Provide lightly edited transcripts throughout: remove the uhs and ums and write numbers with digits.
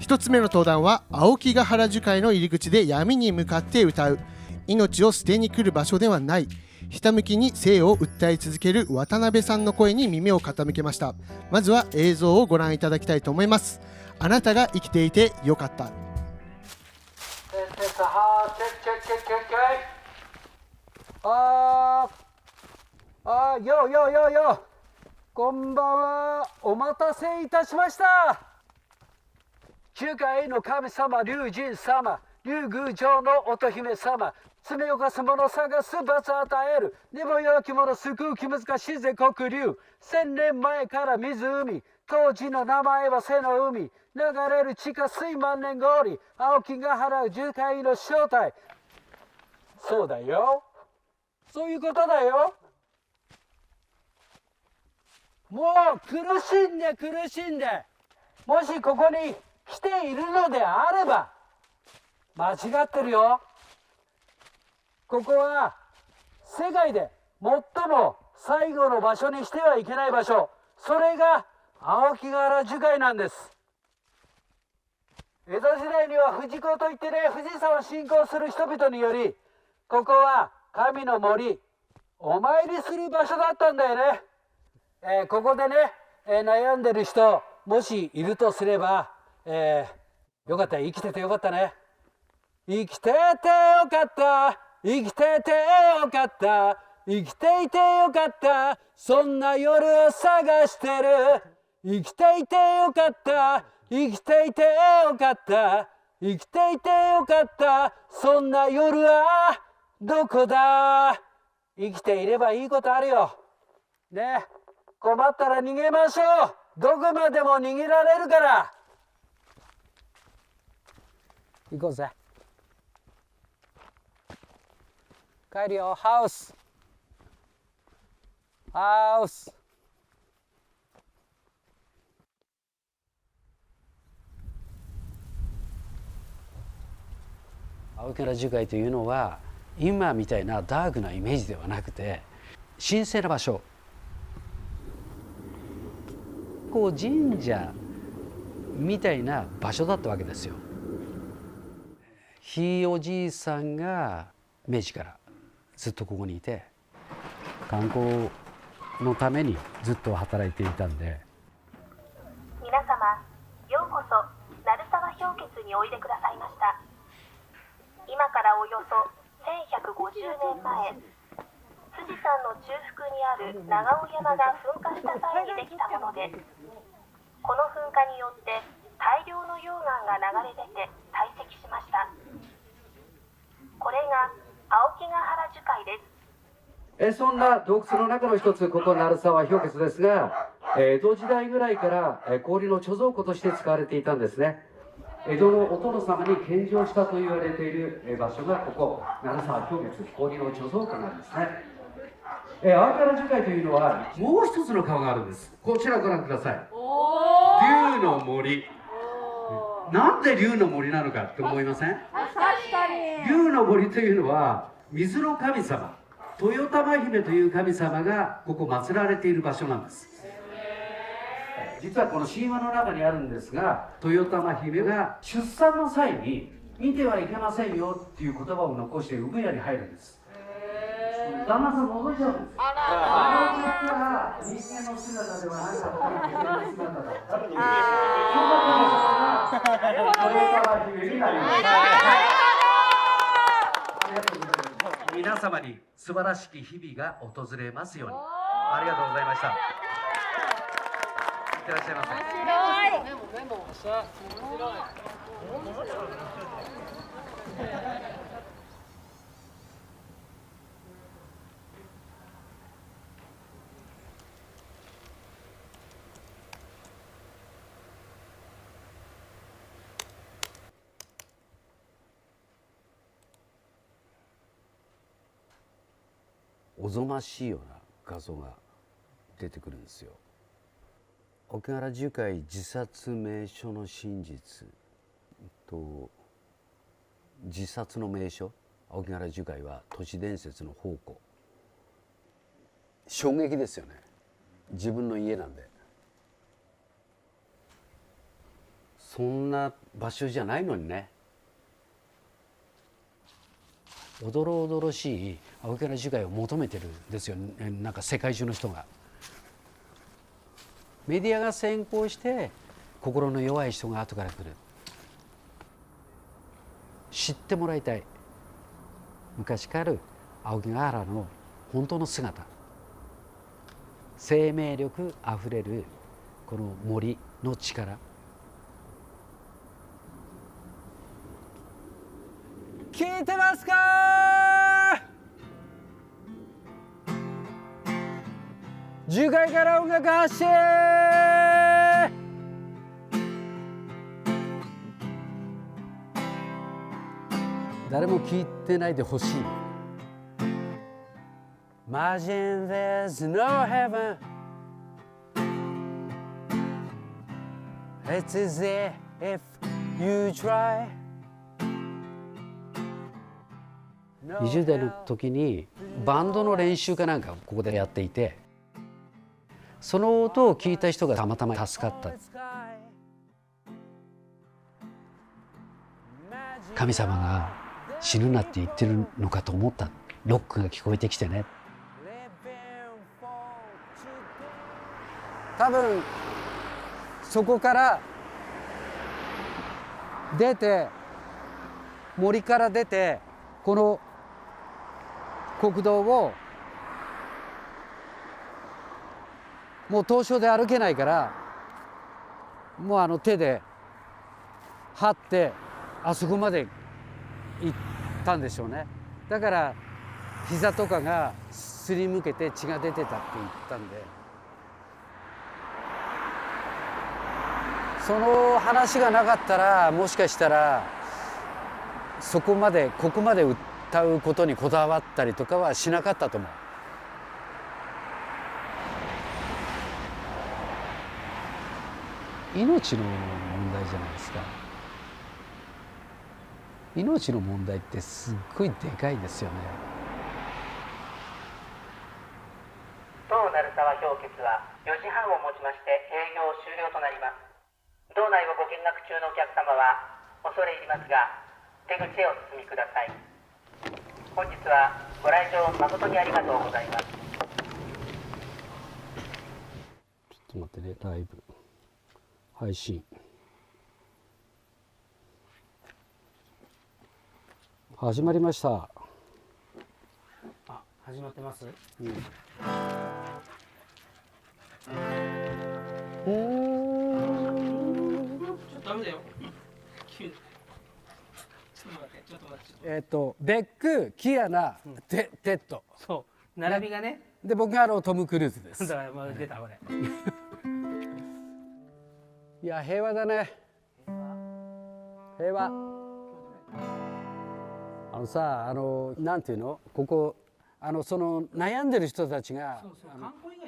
一つ目の登壇は青木ヶ原樹海の入り口で闇に向かって歌う。命を捨てに来る場所ではない。ひたむきに生を訴え続ける渡辺さんの声に耳を傾けました。まずは映像をご覧いただきたいと思います。あなたが生きていてよかった。よ、こんばんは。お待たせいたしました。中海の神様龍神様、竜宮城の乙姫様、罪を犯す者探す罰与える、でも弱き者救う気難しいぜ黒竜。1000年前から湖、当時の名前は瀬の海、流れる地下水万年氷、青木ヶ原樹海の正体。そうだよ、そういうことだよ。もう苦しんで、もしここに来ているのであれば間違ってるよ。ここは世界で最も最後の場所にしてはいけない場所、それが青木ヶ原樹海なんです。江戸時代には富士講といってね、富士山を信仰する人々により、ここは神の森、お参りする場所だったんだよね。ここでね、悩んでる人もしいるとすれば、よかった、生きててよかったね。生きててよかった、生きててよかった、生きていてよかった、そんな夜を探してる。生きていてよかった、生きていてよかった、生きていてよかった、そんな夜はどこだ。生きていればいいことあるよね。困ったら逃げましょう。どこまでも逃げられるから。行こうぜ。帰るよ。ハウス。青木ヶ原樹海というのは今みたいなダークなイメージではなくて、神聖な場所、こう神社みたいな場所だったわけですよ。ひいおじいさんが明治からずっとここにいて、観光のためにずっと働いていたんで。皆様、ようこそ鳴沢氷穴においでくださいました。今からおよそ1150年前、富士山の中腹にある長尾山が噴火した際にできたもので、この噴火によって大量の溶岩が流れ出て堆積しました。これが青木ヶ原樹海です。そんな洞窟の中の一つ、ここ鳴沢氷穴ですが、江戸時代ぐらいから氷の貯蔵庫として使われていたんですね。江戸のお殿様に献上したと言われている場所がここ鳴沢氷穴、氷の貯蔵庫なんですね。青木ヶ原樹海というのはもう一つの川があるんです。こちらご覧ください。龍の森。なんで龍の森なのかって思いません？龍の森というのは水の神様、豊玉姫という神様がここ祀られている場所なんです。実はこの神話の中にあるんですが、豊玉姫が出産の際に見てはいけませんよっていう言葉を残して産屋に入るんです。旦那さん覗いちゃうんです。あの時は人間の姿ではなかった人間の姿だったという、そんな神様が豊玉姫になりました。ありがとうございます。皆様に素晴らしき日々が訪れますように。ありがとうございました。いってらっしゃいませ。おぞましいような画像が出てくるんですよ。青木ヶ原樹海自殺名所の真実と、自殺の名所、青木ヶ原樹海は都市伝説の宝庫。衝撃ですよね。自分の家なんで。そんな場所じゃないのにね。おどろおどろしい青木原樹海を求めてるんですよ、なんか世界中の人が。メディアが先行して心の弱い人が後から来る。知ってもらいたい、昔からある青木ヶ原の本当の姿、生命力あふれるこの森の力。聞いてますか？樹海から音楽発信。誰も聞いてないでほしい。Imagine there's no heaven. It's easy if you try. 20代の時にバンドの練習かなんかここでやっていて、その音を聞いた人がたまたま助かった。神様が死ぬなって言ってるのかと思った。ロックが聞こえてきてね。多分そこから出て、森から出て、この国道をもう凍傷で歩けないから、もう手で張ってあそこまで行ったんでしょうね。だから膝とかがすりむけて血が出てたって言ったんで、その話がなかったら、もしかしたらそこまでここまで歌うことにこだわったりとかはしなかったと思う。命の問題じゃないですか。命の問題ってすっごいでかいですよね。当鳴沢氷穴は4時半をもちまして営業終了となります。道内をご見学中のお客様は恐れ入りますが、出口へお進みください。本日はご来場誠にありがとうございます。ちょっと待ってね、ライブ配信始まりました。あ、始まってます。ダメだよ。急にちょっと待って、ちょっと待って。ベック、キアナ、テッド。そう、並びがね。で、僕がトム・クルーズです。だからもう出たこれ。いや、平和だね。平和。さ、なんていうの、ここ、その悩んでる人たちが。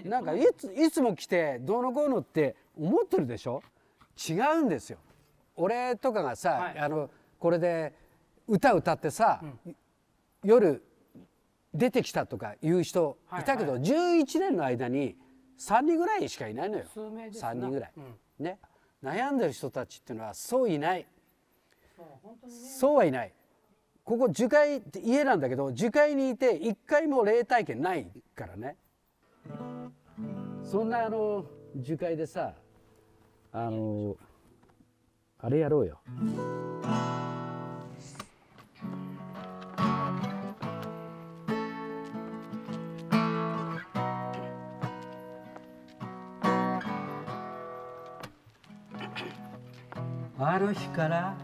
なんかいつも来てどうのこうのって思ってるでしょ。違うんですよ。俺とかがさ、はい、これで歌ってさ、夜出てきたとかいう人いたけど、11年の間に3人ぐらいしかいないのよ。3人ぐらい、ね。悩んでる人たちっていうのはそういない。そうはいない。ここ樹海って家なんだけど、樹海にいて一回も霊体験ないからね。そんな樹海でさ、あれやろうよ。あの日から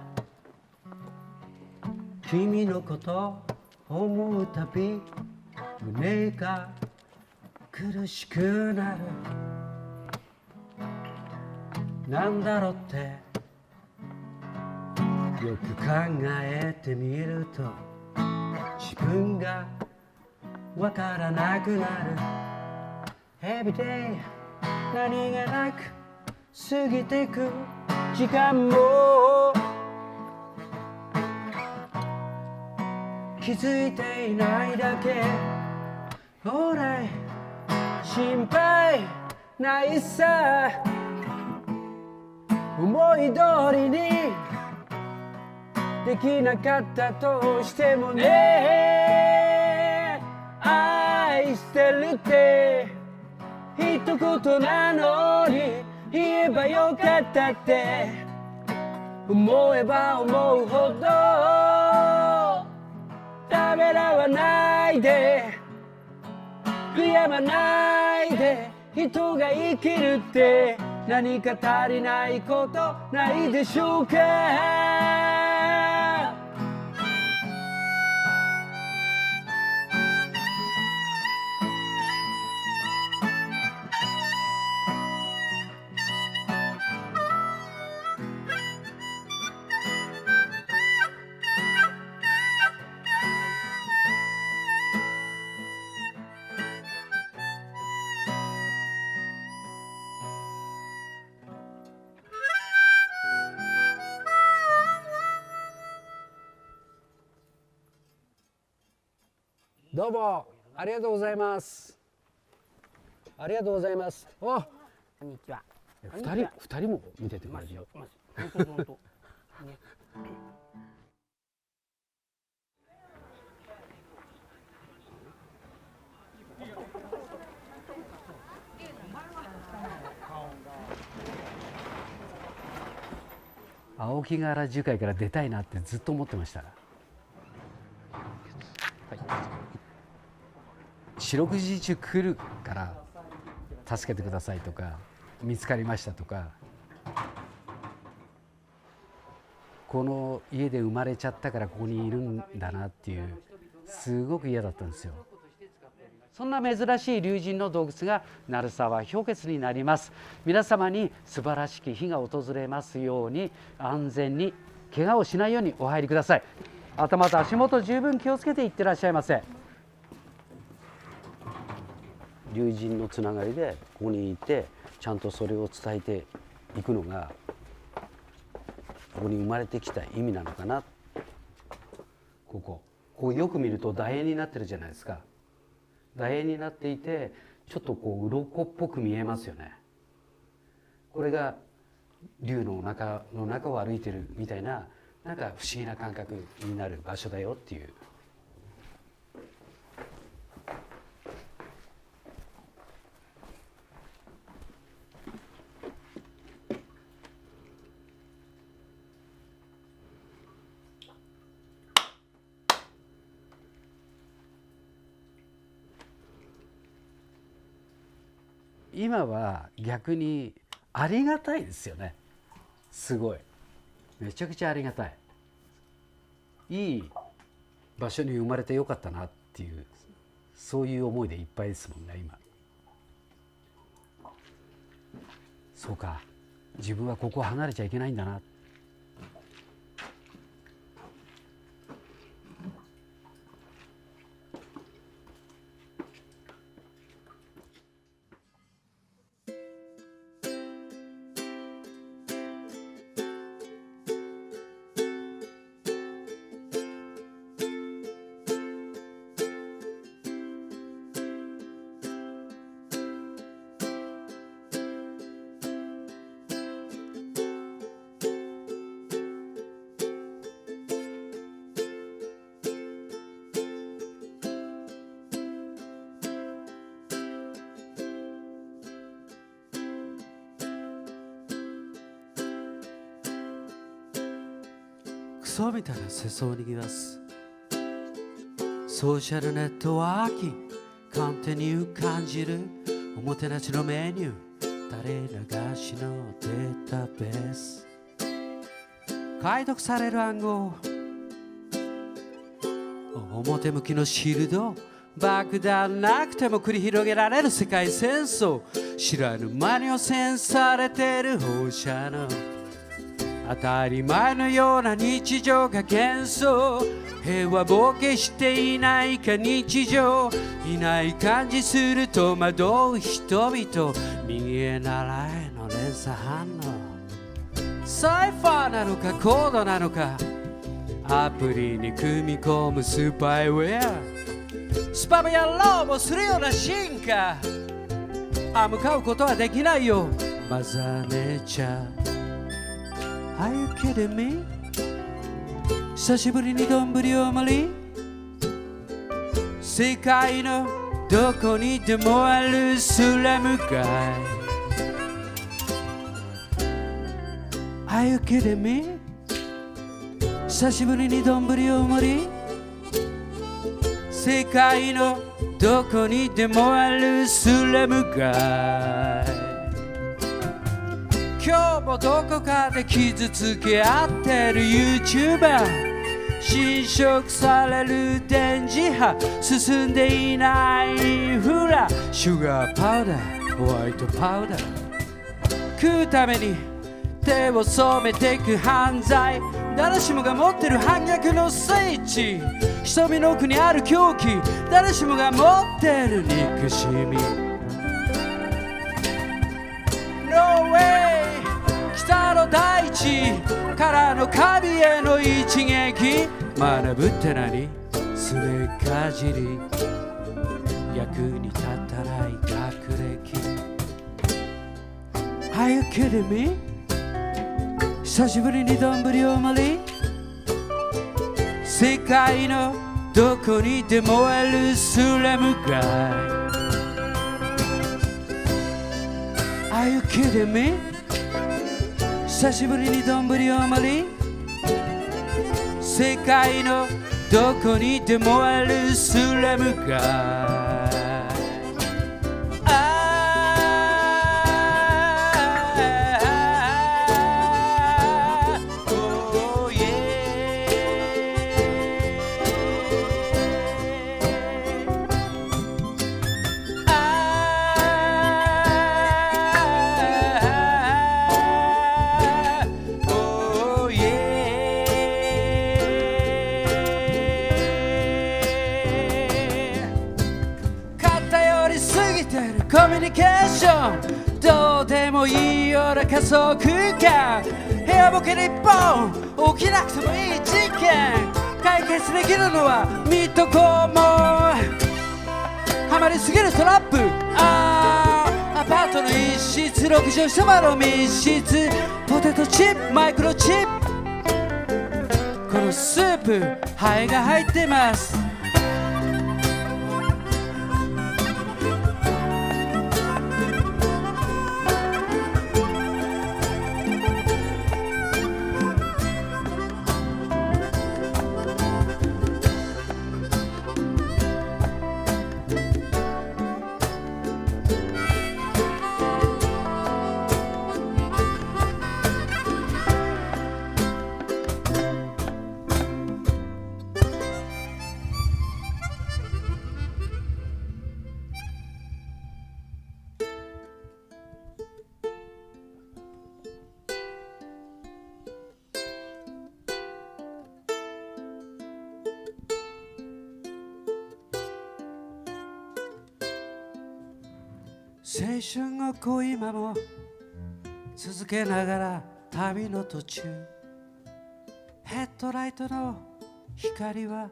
君のこと思うたび胸が苦しくなる。なんだろうってよく考えてみると、自分がわからなくなる。Everyday 何気なく過ぎてく時間も気づいていないだけ。ほら心配ないさ。思い通りにできなかったとしてもね、愛してるって一言なのに言えばよかったって思えば思うほどためらわないで悔やまないで、人が生きるって何か足りないことないでしょうか。どうもありがとうございます。ありがとうございます。お、こんにちは。二人も見ててくれるよ。本当ね。青木ヶ原樹海から出たいなってずっと思ってました。四六時中来るから助けてくださいとか見つかりましたとか、この家で生まれちゃったからここにいるんだなっていう、すごく嫌だったんですよ。そんな珍しい龍神の洞窟が鳴沢氷穴になります。皆様に素晴らしき日が訪れますように、安全に怪我をしないようにお入りください。頭と足元十分気をつけていってらっしゃいませ。龍神のつながりでここにいて、ちゃんとそれを伝えていくのがここに生まれてきた意味なのかな。ここよく見ると楕円になってるじゃないですか。楕円になっていてちょっとこう鱗っぽく見えますよね。これが龍の中を歩いてるみたいな、なんか不思議な感覚になる場所だよっていう。今は逆にありがたいですよね。すごいめちゃくちゃありがたい。いい場所に生まれてよかったなっていう、そういう思いでいっぱいですもんね今。そうか、自分はここを離れちゃいけないんだな。クソみたいな世相を握らすソーシャルネットワーキング、勝手に感じるおもてなしのメニュー、垂れ流しのデータベース、解読される暗号、表向きのシールド、爆弾なくても繰り広げられる世界戦争、知らぬ間に汚染されてる放射能、当たり前のような日常が幻想、平和ボケしていないか日常、いない感じすると惑う人々、右へ習えの連鎖反応、サイファーなのかコードなのか、アプリに組み込むスパイウェア、スパム野郎もするような進化、向かうことはできないよマザーネイチャー。Are you kidding me? 久しぶりに丼を盛り世界のどこにでもあるスラム街 Are you kidding me? 久しぶりに丼を盛り世界のどこにでもあるスラム街今日もどこかで傷つけ合ってる YouTuber 侵食される電磁波進んでいないインフラシュガーパウダーホワイトパウダー食うために手を染めてく犯罪誰しもが持ってる反逆のスイッチ瞳の奥にある狂気誰しもが持ってる憎しみ No way 北の大地からの神への一撃学ぶって何すねかじり役に立たない学歴 Are you kidding me? 久しぶりに丼を盛り世界のどこにでもあるスラム街 Are you kidding me? 久しぶりに丼を盛り世界のどこにでもあるスラム街コミュニケーションどうでもいいような仮想空間部屋ボケで一本起きなくてもいい事件解決できるのは水戸黄門ハマりすぎるトラップアパートの一室6畳一間の密室ポテトチップマイクロチップこのスープハエが入ってます青春ごっこ今も続けながら旅の途中ヘッドライトの光は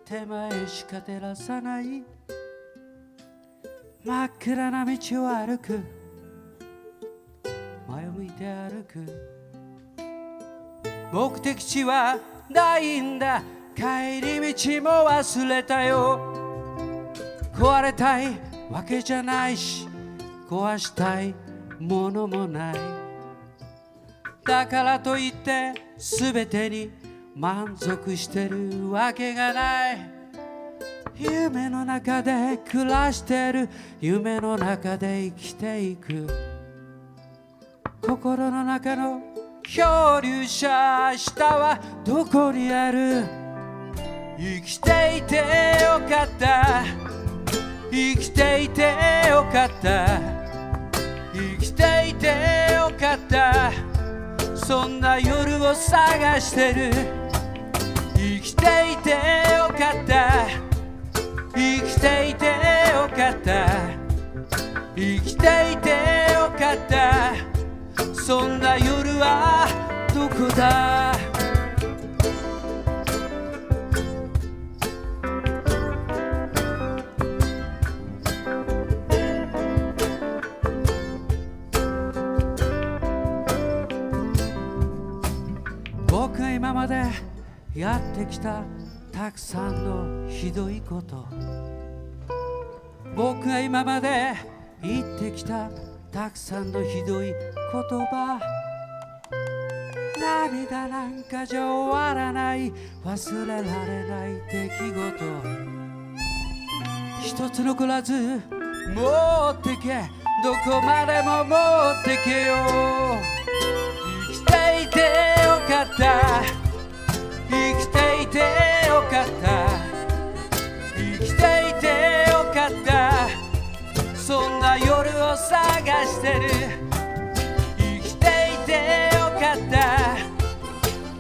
手前しか照らさない真っ暗な道を歩く前を向いて歩く目的地はないんだ帰り道も忘れたよ壊れたいわけじゃないし壊したいものもないだからといって全てに満足してるわけがない夢の中で暮らしてる夢の中で生きていく心の中の漂流者明日はどこにある生きていてよかった生きていてよかった生きていてよかったそんな夜を探してる生きていてよかった生きていてよかった生きていてよかったそんな夜はどこだ僕が今までやってきたたくさんのひどいこと、僕が今まで言ってきたたくさんのひどい言葉、涙なんかじゃ終わらない、忘れられない出来事、一つ残らず持ってけ、どこまでも持ってけよ。生きていてよかった、生きていてよかった、生きていてよかった、そんな夜を探してる。生きていてよかった、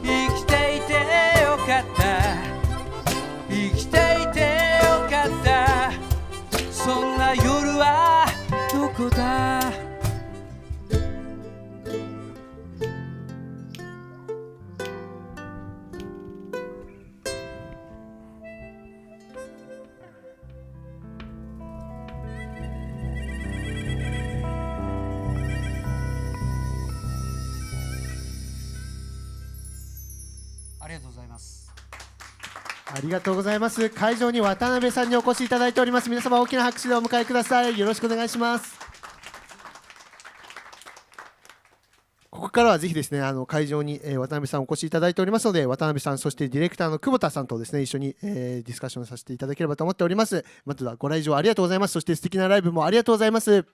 生きていてよかった、生きていてよかった、そんな夜はどこだ。ありがとうございます。ありがとうございます。会場に渡辺さんにお越しいただいております。皆様大きな拍手でお迎えください。よろしくお願いします。ここからはぜひですね、会場に渡辺さんお越しいただいておりますので、渡辺さん、そしてディレクターの久保田さんとですね、一緒にディスカッションさせていただければと思っております。まずはご来場ありがとうございます。そして素敵なライブもありがとうございます。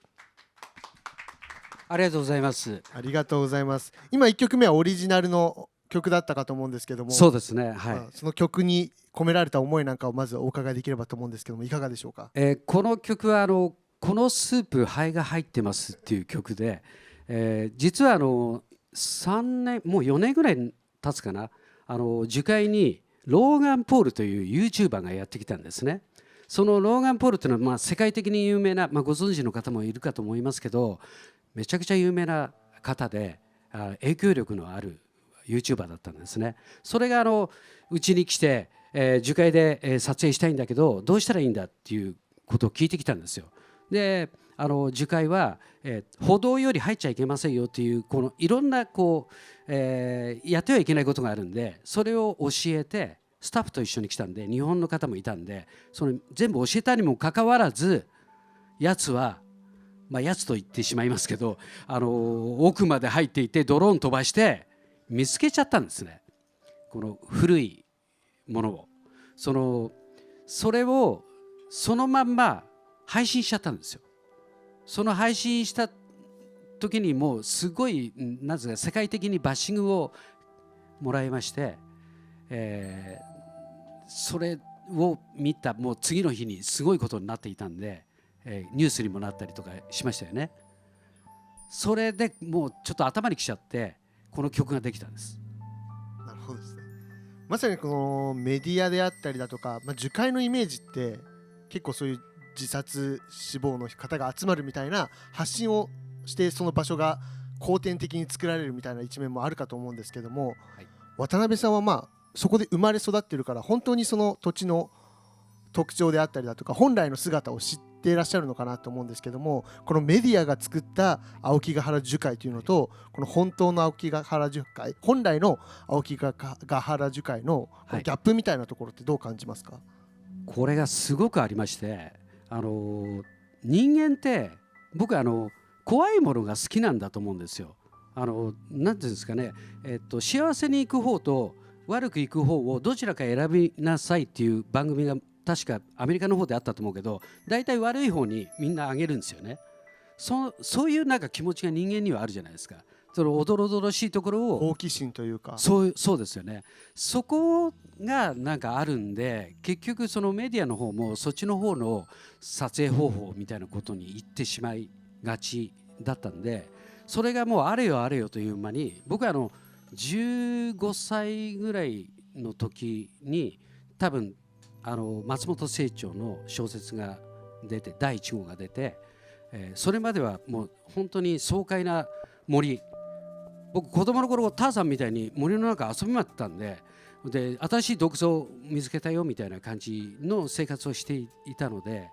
ありがとうございます。ありがとうございます。今1曲目はオリジナルの曲だったかと思うんですけども、そうですね、はい。その曲に込められた思いなんかをまずお伺いできればと思うんですけども、いかがでしょうか。この曲はこのスープ灰が入ってますっていう曲で、実は3年もう4年ぐらい経つかな、樹海にローガン・ポールという YouTuber がやってきたんですね。そのローガン・ポールというのは世界的に有名な、ご存知の方もいるかと思いますけど、めちゃくちゃ有名な方で影響力のある YouTuber だったんですね。それがうちに来て、樹海で撮影したいんだけどどうしたらいいんだっていうことを聞いてきたんですよ。で樹海は、歩道より入っちゃいけませんよっていうこのいろんなやってはいけないことがあるんで、それを教えてスタッフと一緒に来たんで、日本の方もいたんで、その全部教えたにもかかわらず、やつはやつと言ってしまいますけど、奥まで入っていってドローン飛ばして見つけちゃったんですね、この古いものを。それをそのまんま配信しちゃったんですよ。その配信した時にもうすごいなぜか世界的にバッシングをもらいまして、それを見たもう次の日にすごいことになっていたんで、ニュースにもなったりとかしましたよね。それでもうちょっと頭にきちゃってこの曲ができたんです。なるほどですね。まさにこのメディアであったりだとか、樹海のイメージって結構そういう自殺死亡の方が集まるみたいな発信をして、その場所が後天的に作られるみたいな一面もあるかと思うんですけども、はい、渡辺さんはそこで生まれ育ってるから本当にその土地の特徴であったりだとか本来の姿を知っていらっしゃるのかなと思うんですけども、このメディアが作った青木ヶ原樹海というのと、この本当の青木ヶ原樹海、本来の青木ヶ原樹海のギャップみたいなところってどう感じますか？これがすごくありまして、人間って僕怖いものが好きなんだと思うんですよ。なんていうんですかね、幸せに行く方と悪く行く方をどちらか選びなさいっていう番組が確かアメリカの方であったと思うけど、大体悪い方にみんなあげるんですよね。そういうなんか気持ちが人間にはあるじゃないですか。そのおどろおどろしいところを好奇心というか、そうですよね。そこがなんかあるんで、結局そのメディアの方もそっちの方の撮影方法みたいなことに行ってしまいがちだったんで、それがもうあれよあれよという間に、僕は15歳ぐらいの時に多分松本清張の小説が出て第1号が出て、それまではもう本当に爽快な森、僕子供の頃ターザンみたいに森の中遊び回ってたんで、新しい洞窟を見つけたよみたいな感じの生活をしていたので、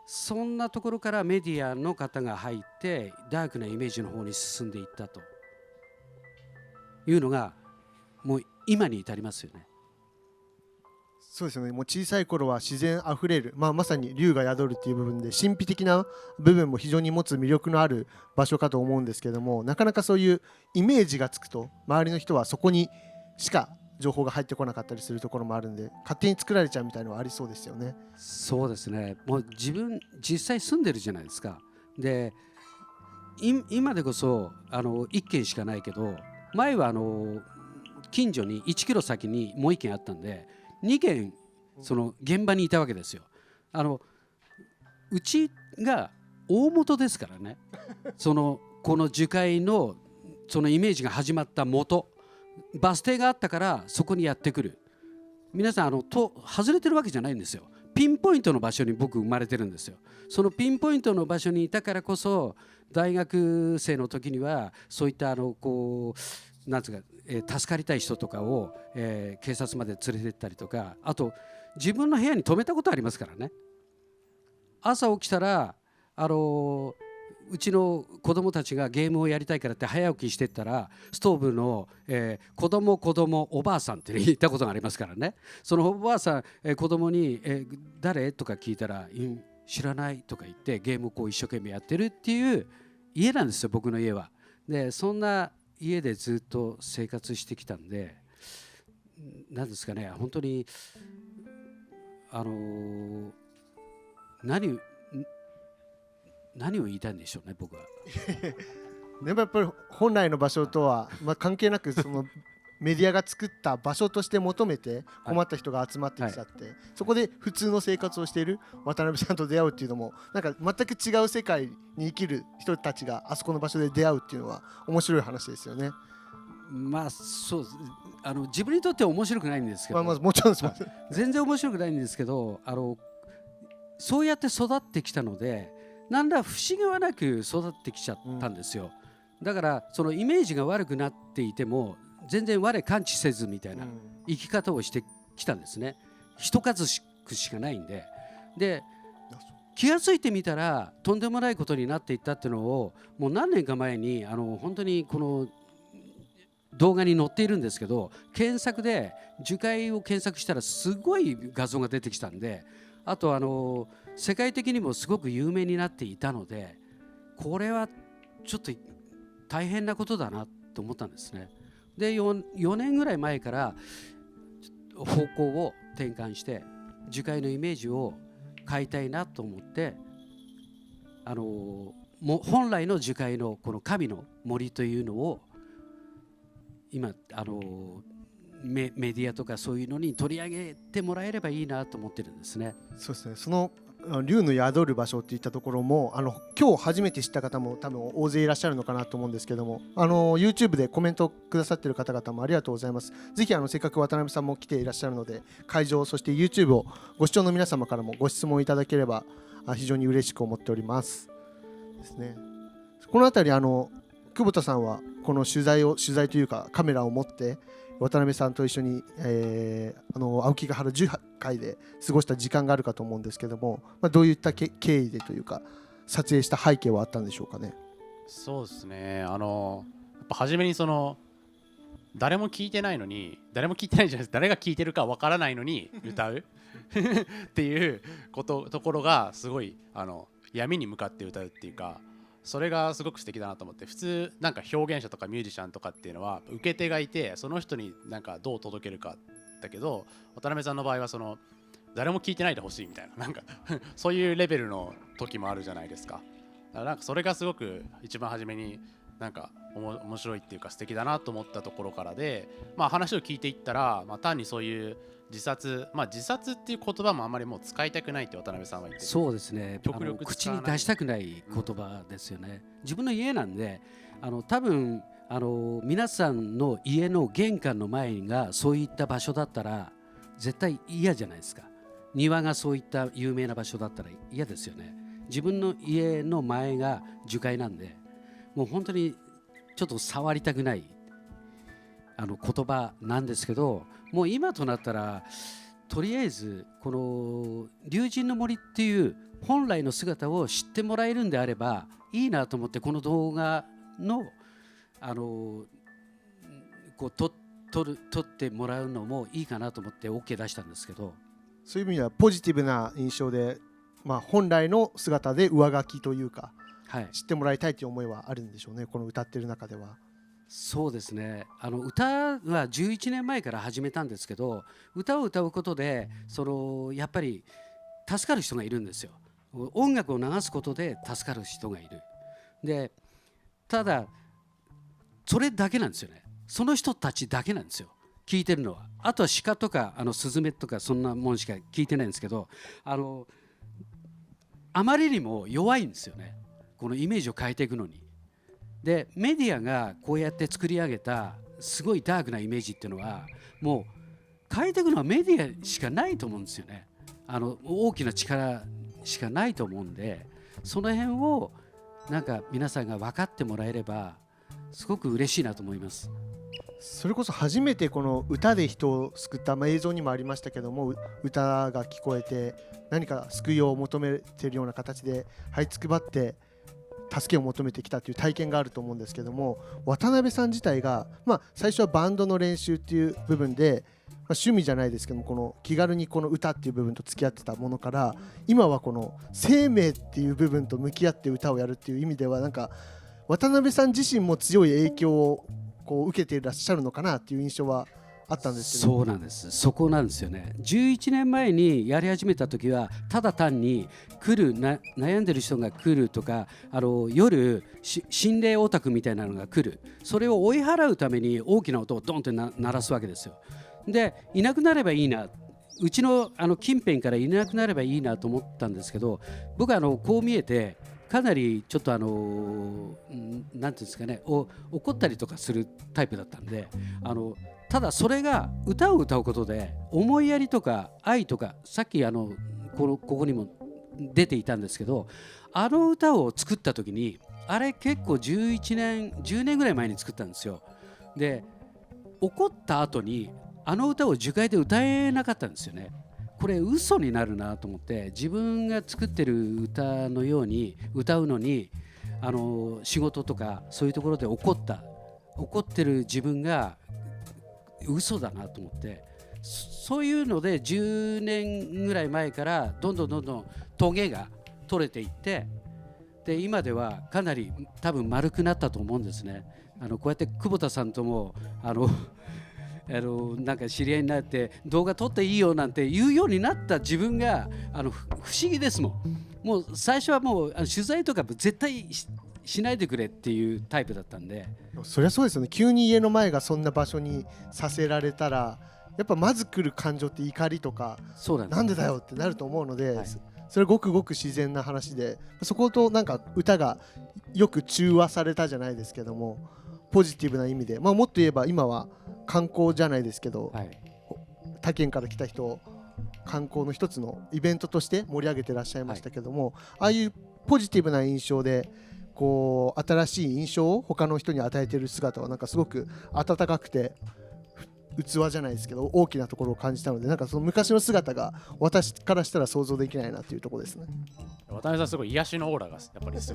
そんなところからメディアの方が入ってダークなイメージの方に進んでいったというのがもう今に至りますよね。そうですよね。もう小さい頃は自然あふれる、まさに龍が宿るっていう部分で神秘的な部分も非常に持つ魅力のある場所かと思うんですけども、なかなかそういうイメージがつくと周りの人はそこにしか情報が入ってこなかったりするところもあるんで、勝手に作られちゃうみたいなのはありそうですよね。そうですね。もう実際住んでるじゃないですか。で今でこそ1軒しかないけど、前は近所に1キロ先にもう1軒あったんで2軒その現場にいたわけですよ。うちが大元ですからね。この樹海のそのイメージが始まった元、バス停があったからそこにやってくる。皆さん外れてるわけじゃないんですよ。ピンポイントの場所に僕生まれてるんですよ。そのピンポイントの場所にいたからこそ、大学生の時にはそういったなんつうか、助かりたい人とかを、警察まで連れてったりとか、あと自分の部屋に泊めたことありますからね。朝起きたらうちの子供たちがゲームをやりたいからって早起きしてったら、ストーブの、子供おばあさんって言ったことがありますからね。そのおばあさん、子供に、誰とか聞いたら、知らないとか言ってゲームを一生懸命やってるっていう家なんですよ、僕の家は。でそんな家でずっと生活してきたんで、なんですかね、本当に何を言いたいんでしょうね、僕は。でもやっぱり本来の場所とは、関係なくそのメディアが作った場所として求めて困った人が集まってきちゃって、そこで普通の生活をしている渡辺さんと出会うっていうのも、なんか全く違う世界に生きる人たちがあそこの場所で出会うっていうのは面白い話ですよね。そう自分にとっては面白くないんですけど、もちろんです、全然面白くないんですけど、そうやって育ってきたので、なんだ不思議はなく育ってきちゃったんですよ。だからそのイメージが悪くなっていても全然我感知せずみたいな生き方をしてきたんですね。一数しかないんで。で気がついてみたらとんでもないことになっていったっていうのを、もう何年か前に本当にこの動画に載っているんですけど、検索で樹海を検索したらすごい画像が出てきたんで、あと世界的にもすごく有名になっていたので、これはちょっと大変なことだなと思ったんですね。で 4年ぐらい前から方向を転換して樹海のイメージを変えたいなと思って、本来の樹海のこの神の森というのを今メディアとかそういうのに取り上げてもらえればいいなと思ってるんですね。そうですね。その龍の宿る場所っていったところも今日初めて知った方も多分大勢いらっしゃるのかなと思うんですけども、YouTube でコメントくださっている方々もありがとうございます。ぜひせっかく渡辺さんも来ていらっしゃるので、会場そして YouTube をご視聴の皆様からもご質問いただければ非常に嬉しく思っておりますですね。このあたり久保田さんはこの取材というかカメラを持って渡辺さんと一緒に、青木ヶ原10回で過ごした時間があるかと思うんですけども、どういった経緯でというか撮影した背景はあったんでしょうかね。そうですね、やっぱ初めに誰も聞いてないのに、誰も聞いてないじゃないですか、誰が聞いてるかわからないのに歌うっていうところがすごい闇に向かって歌うっていうか、それがすごく素敵だなと思って。普通なんか表現者とかミュージシャンとかっていうのは受け手がいて、その人になんかどう届けるかだけど、渡辺さんの場合は誰も聞いてないでほしいみたいな、なんかそういうレベルの時もあるじゃないですか。だからなんかそれがすごく一番初めになんか面白いっていうか素敵だなと思ったところからで、話を聞いていったら、単にそういう自殺っていう言葉もあまりもう使いたくないって渡辺さんは言ってて、そうですね、極力口に出したくない言葉ですよね。自分の家なんで多分皆さんの家の玄関の前がそういった場所だったら絶対嫌じゃないですか。庭がそういった有名な場所だったら嫌ですよね。自分の家の前が樹海なんで、もう本当にちょっと触りたくない言葉なんですけど、もう今となったらとりあえずこの龍神の森っていう本来の姿を知ってもらえるんであればいいなと思って、この動画の撮っ取ってもらうのもいいかなと思って OK 出したんですけど、そういう意味ではポジティブな印象で、本来の姿で上書きというか、はい、知ってもらいたいという思いはあるんでしょうね、この歌ってる中では。そうですね、歌は11年前から始めたんですけど、歌を歌うことでやっぱり助かる人がいるんですよ。音楽を流すことで助かる人がいる。でただそれだけなんですよね。その人たちだけなんですよ、聞いてるのは。あとは鹿とかスズメとかそんなもんしか聞いてないんですけど、あまりにも弱いんですよね、このイメージを変えていくのに。でメディアがこうやって作り上げたすごいダークなイメージっていうのは、もう変えていくのはメディアしかないと思うんですよね。大きな力しかないと思うんで、その辺をなんか皆さんが分かってもらえればすごく嬉しいなと思います。それこそ初めてこの歌で人を救った、映像にもありましたけども、歌が聞こえて何か救いを求めているような形で這いつくばって助けを求めてきたという体験があると思うんですけども、渡辺さん自体が、最初はバンドの練習っていう部分で、趣味じゃないですけども、この気軽にこの歌っていう部分と付き合ってたものから、今はこの生命っていう部分と向き合って歌をやるっていう意味では、なんか渡辺さん自身も強い影響をこう受けていらっしゃるのかなっていう印象はあったんですけど。そうなんです、そこなんですよね。11年前にやり始めた時はただ単に悩んでる人が来るとか、夜心霊オタクみたいなのが来る、それを追い払うために大きな音をドンって鳴らすわけですよ。でいなくなればいいな、うちの近辺からいなくなればいいなと思ったんですけど、僕はこう見えてかなりちょっとなんていうんですかね、怒ったりとかするタイプだったんで、ただそれが歌を歌うことで思いやりとか愛とか、さっきここにも出ていたんですけど、歌を作った時に、あれ結構10年ぐらい前に作ったんですよ。で怒った後に歌を樹海で歌えなかったんですよね。これ嘘になるなと思って、自分が作ってる歌のように歌うのに仕事とかそういうところで怒ってる自分が嘘だなと思って、そういうので10年ぐらい前からどんどんトゲが取れていって、で今ではかなり多分丸くなったと思うんですね。こうやって久保田さんともなんか知り合いになって動画撮っていいよなんて言うようになった自分が不思議ですもん。もう最初はもう取材とか絶対しないでくれっていうタイプだったんで。そりゃそうですよね。急に家の前がそんな場所にさせられたら、やっぱまず来る感情って怒りとか、なんでだよってなると思うので、それごくごく自然な話で、そことなんか歌がよく中和されたじゃないですけども、ポジティブな意味で、もっと言えば今は観光じゃないですけど、他県から来た人を観光の一つのイベントとして盛り上げてらっしゃいましたけども、ああいうポジティブな印象でこう新しい印象を他の人に与えている姿はなんかすごく温かくて、器じゃないですけど大きなところを感じたので、なんかその昔の姿が私からしたら想像できないなというところですね。渡辺さんすごい癒しのオーラがやっぱりす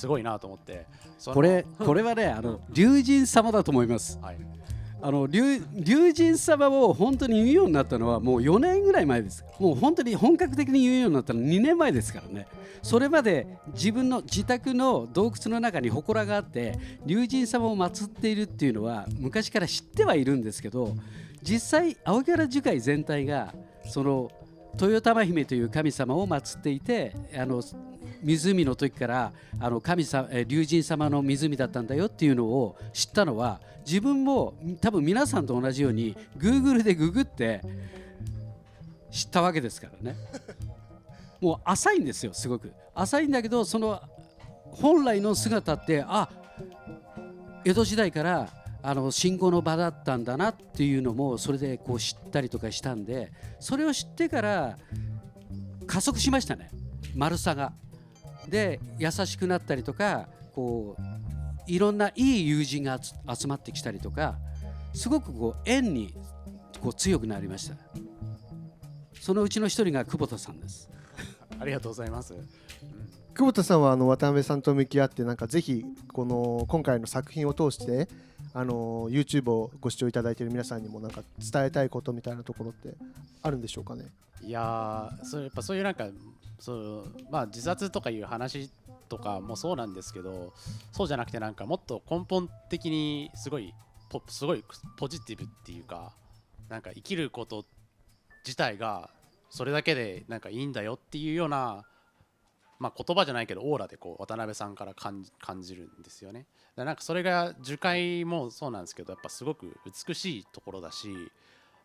ごいなと思って、これはね龍神様だと思います。龍神様を本当に言うようになったのはもう4年ぐらい前です。もう本当に本格的に言うようになったのは2年前ですからね。それまで自分の自宅の洞窟の中に祠があって龍神様を祀っているっていうのは昔から知ってはいるんですけど、実際青木原樹海全体がその豊玉姫という神様を祀っていて、湖の時から龍神様の湖だったんだよっていうのを知ったのは、自分も多分皆さんと同じように Google でググって知ったわけですからね。もう浅いんですよ、すごく浅いんだけど、その本来の姿って江戸時代から信仰の場だったんだなっていうのもそれでこう知ったりとかしたんで、それを知ってから加速しましたね、丸さが。で優しくなったりとか、こういろんないい友人が集まってきたりとか、すごくこう縁にこう強くなりました。そのうちの一人が久保田さんです。ありがとうございます。久保田さんは渡辺さんと向き合って、なんかぜひこの今回の作品を通して YouTube をご視聴いただいている皆さんにもなんか伝えたいことみたいなところってあるんでしょうかね。いやー、やっぱそういうなんかまあ自殺とかいう話とかもそうなんですけど、そうじゃなくてなんかもっと根本的にすごいポジティブっていうか、なんか生きること自体がそれだけでなんかいいんだよっていうような、まあ、言葉じゃないけどオーラでこう渡辺さんから感じるんですよね。だからなんかそれが樹海もそうなんですけど、やっぱすごく美しいところだし、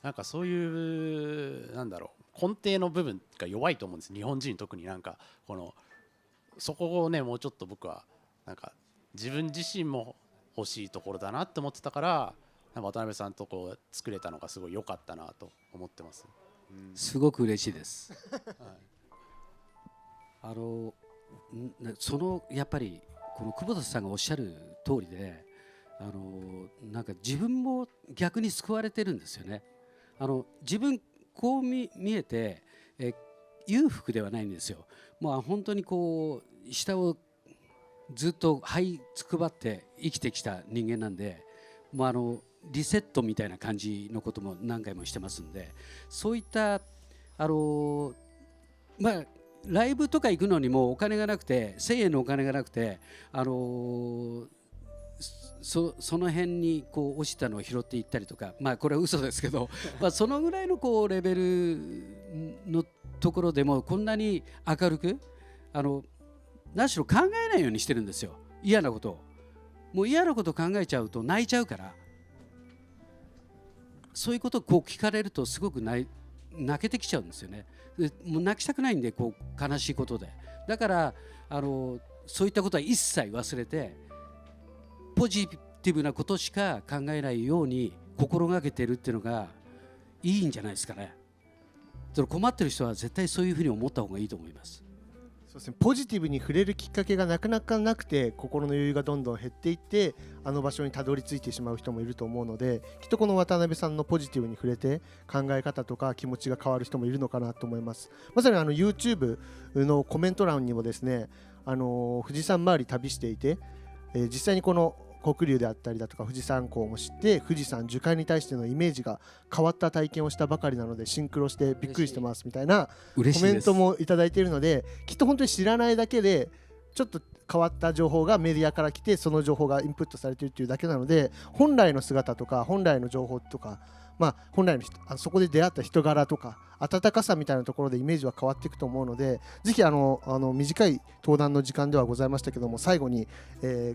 なんかそういうなんだろう、根底の部分が弱いと思うんです。日本人特になんかそこをね、もうちょっと僕はなんか自分自身も欲しいところだなって思ってたから、なんか渡辺さんとこう作れたのがすごい良かったなと思ってます。すごく嬉しいです。はい、やっぱりこの久保田さんがおっしゃる通りで、なんか自分も逆に救われてるんですよね。自分こう見えて、裕福ではないんですよ。まあ本当にこう下をずっと這いつくばって生きてきた人間なんで、まあリセットみたいな感じのことも何回もしてますんで、そういったまあライブとか行くのにもお金がなくて、1000円のお金がなくて、その辺にこう落ちたのを拾っていったりとか、まあこれは嘘ですけどまあそのぐらいのこうレベルのところでもこんなに明るく何しろ考えないようにしてるんですよ。嫌なことをもう嫌なことを考えちゃうと泣いちゃうから、そういうことをこう聞かれるとすごく泣けてきちゃうんですよね。でもう泣きたくないんで、こう悲しいことで。だからそういったことは一切忘れてポジティブなことしか考えないように心がけてるっていうのがいいんじゃないですかね。困ってる人は絶対そういうふうに思った方がいいと思います。そうですね、ポジティブに触れるきっかけがなかなかなくて、心の余裕がどんどん減っていってあの場所にたどり着いてしまう人もいると思うので、きっとこの渡辺さんのポジティブに触れて考え方とか気持ちが変わる人もいるのかなと思います。まさにYouTube のコメント欄にもですね、富士山周り旅していて、実際にこの黒龍であったりだとか富士山港も知って、富士山樹海に対してのイメージが変わった体験をしたばかりなのでシンクロしてびっくりしてますみたいなコメントもいただいているので、きっと本当に知らないだけでちょっと変わった情報がメディアから来て、その情報がインプットされているというだけなので、本来の姿とか本来の情報とか、まあ、本来のそこで出会った人柄とか温かさみたいなところでイメージは変わっていくと思うので、ぜひ短い登壇の時間ではございましたけども、最後に、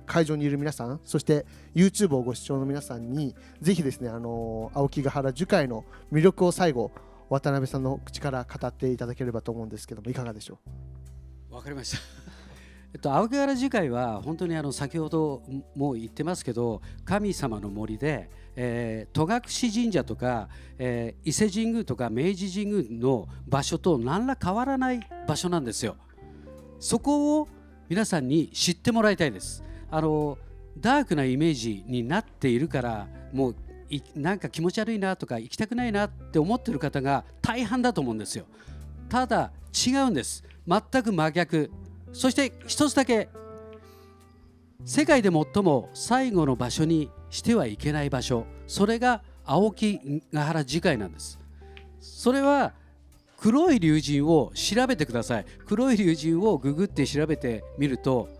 会場にいる皆さん、そして YouTube をご視聴の皆さんにぜひですね、青木ヶ原樹海の魅力を最後渡辺さんの口から語っていただければと思うんですけども、いかがでしょう。わかりました青木ヶ原樹海は本当に先ほども言ってますけど、神様の森で、戸隠神社とか、伊勢神宮とか明治神宮の場所と何ら変わらない場所なんですよ。そこを皆さんに知ってもらいたいです。ダークなイメージになっているから、もうなんか気持ち悪いなとか行きたくないなって思ってる方が大半だと思うんですよ。ただ違うんです。全く真逆。そして一つだけ、世界で最も最後の場所にしてはいけない場所、それが青木ヶ原樹海なんです。それは黒い龍神を調べてください。黒い龍神をググって調べてみると、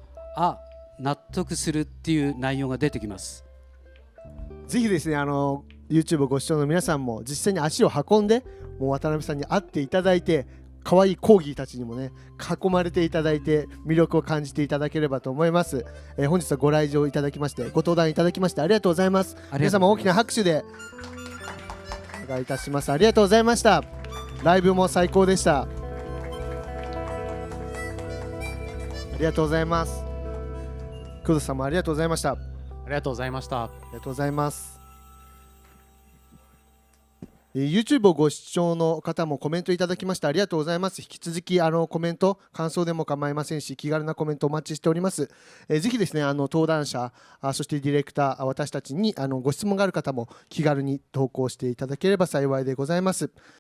納得するっていう内容が出てきます。ぜひですね、YouTube をご視聴の皆さんも実際に足を運んで、もう渡辺さんに会っていただいて、可愛いコーギーたちにもね囲まれていただいて魅力を感じていただければと思います。本日はご来場いただきまして、ご登壇いただきましてありがとうございます。皆様大きな拍手でお願いいたします。ありがとうございました。ライブも最高でした。ありがとうございます。工藤さんもありがとうございました。ありがとうございました。ありがとうございます。YouTube をご視聴の方もコメントいただきましてありがとうございます。引き続きコメント、感想でも構いませんし、気軽なコメントお待ちしております。ぜひですね、登壇者、そしてディレクター、私たちにご質問がある方も気軽に投稿していただければ幸いでございます。